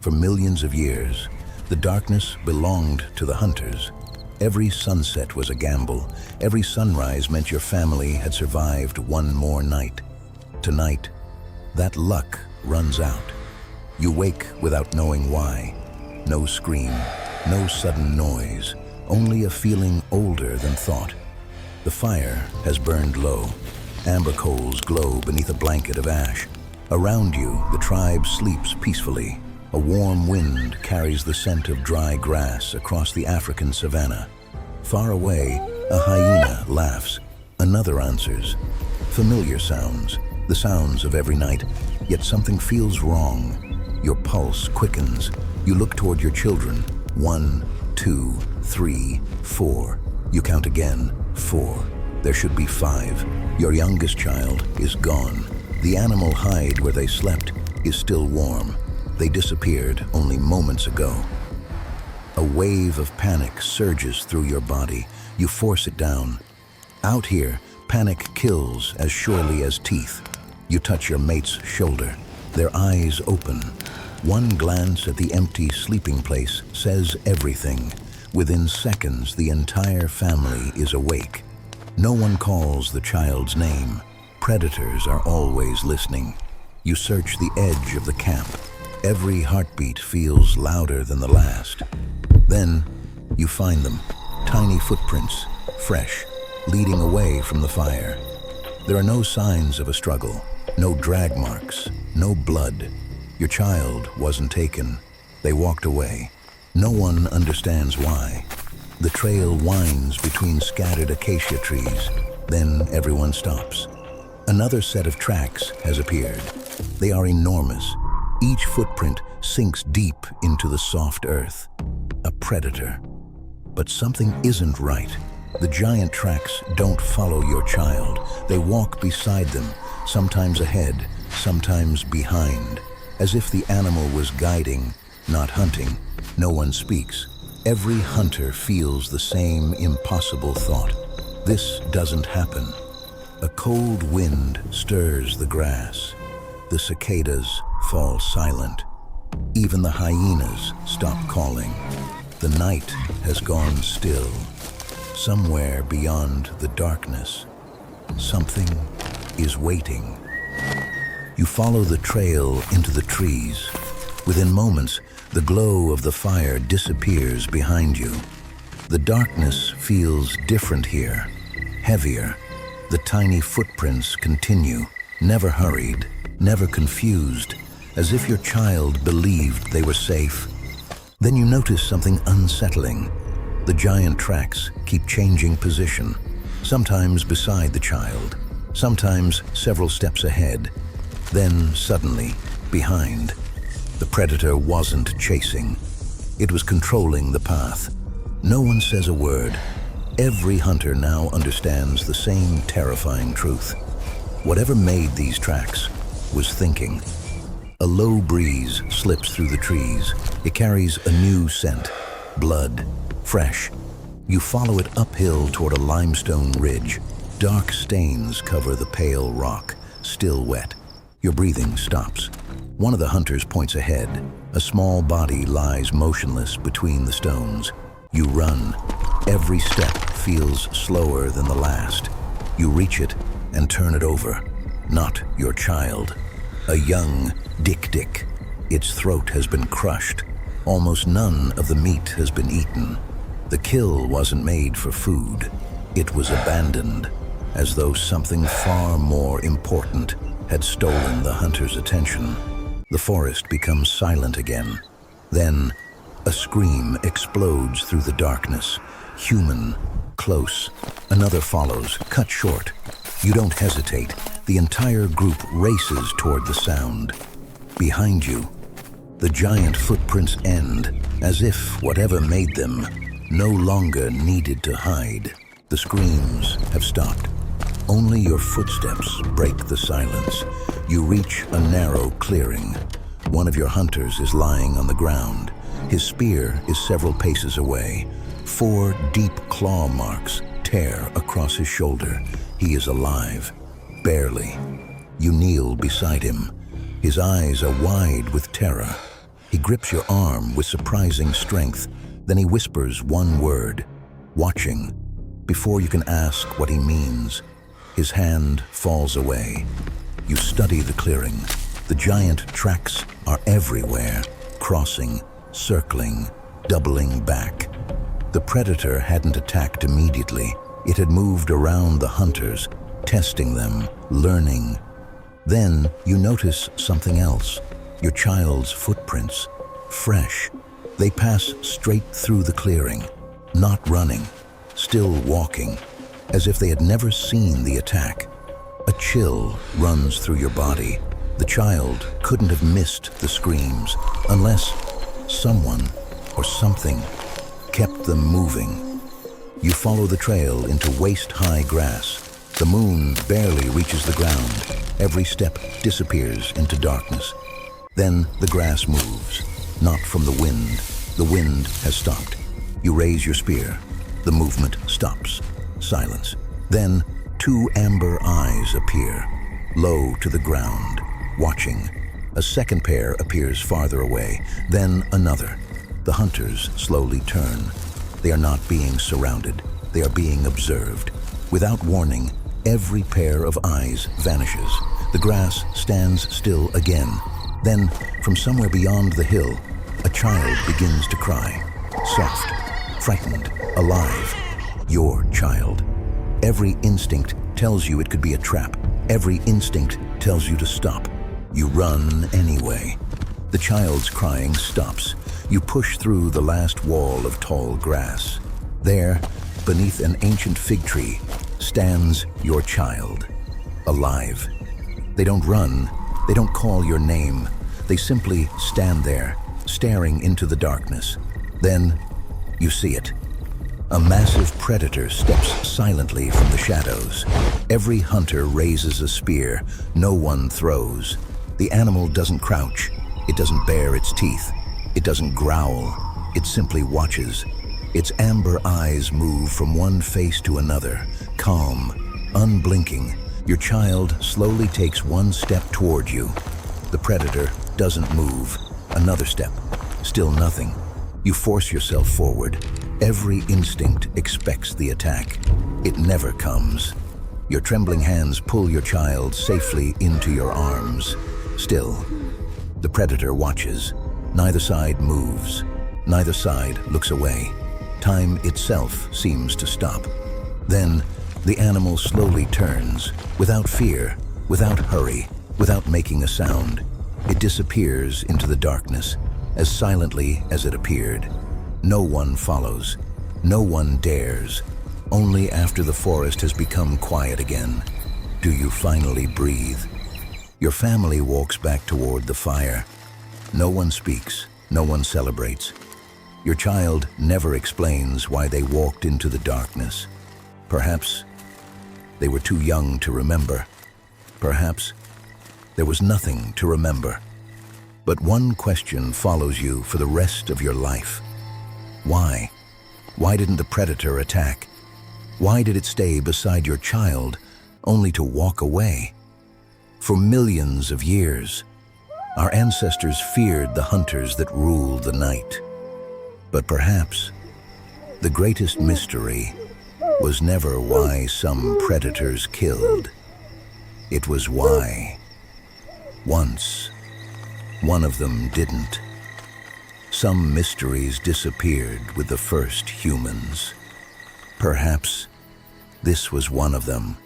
For millions of years, the darkness belonged to the hunters. Every sunset was a gamble. Every sunrise meant your family had survived one more night. Tonight, that luck runs out. You wake without knowing why. No scream, no sudden noise, only a feeling older than thought. The fire has burned low. Amber coals glow beneath a blanket of ash. Around you, the tribe sleeps peacefully. A warm wind carries the scent of dry grass across the African savanna. Far away, a hyena laughs. Another answers. Familiar sounds, the sounds of every night, yet something feels wrong. Your pulse quickens. You look toward your children. 1, 2, 3, 4. You count again. 4. There should be 5. Your youngest child is gone. The animal hide where they slept is still warm. They disappeared only moments ago. A wave of panic surges through your body. You force it down. Out here, panic kills as surely as teeth. You touch your mate's shoulder. Their eyes open. One glance at the empty sleeping place says everything. Within seconds, the entire family is awake. No one calls the child's name. Predators are always listening. You search the edge of the camp. Every heartbeat feels louder than the last. Then, you find them. Tiny footprints, fresh, leading away from the fire. There are no signs of a struggle, no drag marks, no blood. Your child wasn't taken. They walked away. No one understands why. The trail winds between scattered acacia trees. Then everyone stops. Another set of tracks has appeared. They are enormous. Each footprint sinks deep into the soft earth. A predator. But something isn't right. The giant tracks don't follow your child. They walk beside them, sometimes ahead, sometimes behind. As if the animal was guiding, not hunting. No one speaks. Every hunter feels the same impossible thought. This doesn't happen. A cold wind stirs the grass. The cicadas fall silent. Even the hyenas stop calling. The night has gone still. Somewhere beyond the darkness, something is waiting. You follow the trail into the trees. Within moments, the glow of the fire disappears behind you. The darkness feels different here, heavier. The tiny footprints continue, never hurried, never confused, as if your child believed they were safe. Then you notice something unsettling. The giant tracks keep changing position, sometimes beside the child, sometimes several steps ahead, then suddenly behind. The predator wasn't chasing. It was controlling the path. No one says a word. Every hunter now understands the same terrifying truth. Whatever made these tracks was thinking. A low breeze slips through the trees. It carries a new scent, blood, fresh. You follow it uphill toward a limestone ridge. Dark stains cover the pale rock, still wet. Your breathing stops. One of the hunters points ahead. A small body lies motionless between the stones. You run. Every step feels slower than the last. You reach it and turn it over. Not your child. A young dik-dik. Its throat has been crushed. Almost none of the meat has been eaten. The kill wasn't made for food. It was abandoned, as though something far more important had stolen the hunter's attention. The forest becomes silent again. Then, a scream explodes through the darkness. Human, close. Another follows, cut short. You don't hesitate. The entire group races toward the sound. Behind you, the giant footprints end, as if whatever made them no longer needed to hide. The screams have stopped. Only your footsteps break the silence. You reach a narrow clearing. One of your hunters is lying on the ground. His spear is several paces away. 4 deep claw marks tear across his shoulder. He is alive, barely. You kneel beside him. His eyes are wide with terror. He grips your arm with surprising strength. Then he whispers one word, "Watching." Before you can ask what he means, his hand falls away. You study the clearing. The giant tracks are everywhere, crossing, circling, doubling back. The predator hadn't attacked immediately. It had moved around the hunters, testing them, learning. Then you notice something else. Your child's footprints, fresh. They pass straight through the clearing, not running, still walking, as if they had never seen the attack. A chill runs through your body. The child couldn't have missed the screams unless someone or something kept them moving. You follow the trail into waist-high grass. The moon barely reaches the ground. Every step disappears into darkness. Then the grass moves, not from the wind. The wind has stopped. You raise your spear. The movement stops. Silence. Then 2 amber eyes appear, low to the ground, watching. A second pair appears farther away, then another. The hunters slowly turn. They are not being surrounded. They are being observed. Without warning, every pair of eyes vanishes. The grass stands still again. Then, from somewhere beyond the hill, a child begins to cry. Soft, frightened, alive. Your child. Every instinct tells you it could be a trap. Every instinct tells you to stop. You run anyway. The child's crying stops. You push through the last wall of tall grass. There, beneath an ancient fig tree, stands your child, alive. They don't run. They don't call your name. They simply stand there, staring into the darkness. Then, you see it. A massive predator steps silently from the shadows. Every hunter raises a spear. No one throws. The animal doesn't crouch. It doesn't bare its teeth. It doesn't growl. It simply watches. Its amber eyes move from one face to another, calm, unblinking. Your child slowly takes one step toward you. The predator doesn't move. Another step. Still nothing. You force yourself forward. Every instinct expects the attack. It never comes. Your trembling hands pull your child safely into your arms. Still, the predator watches. Neither side moves. Neither side looks away. Time itself seems to stop. Then, the animal slowly turns, without fear, without hurry, without making a sound. It disappears into the darkness, as silently as it appeared. No one follows. No one dares. Only after the forest has become quiet again do you finally breathe. Your family walks back toward the fire. No one speaks. No one celebrates. Your child never explains why they walked into the darkness. Perhaps they were too young to remember. Perhaps there was nothing to remember. But one question follows you for the rest of your life. Why? Why didn't the predator attack? Why did it stay beside your child, only to walk away? For millions of years, our ancestors feared the hunters that ruled the night. But perhaps the greatest mystery was never why some predators killed. It was why, once, one of them didn't. Some mysteries disappeared with the first humans. Perhaps this was one of them.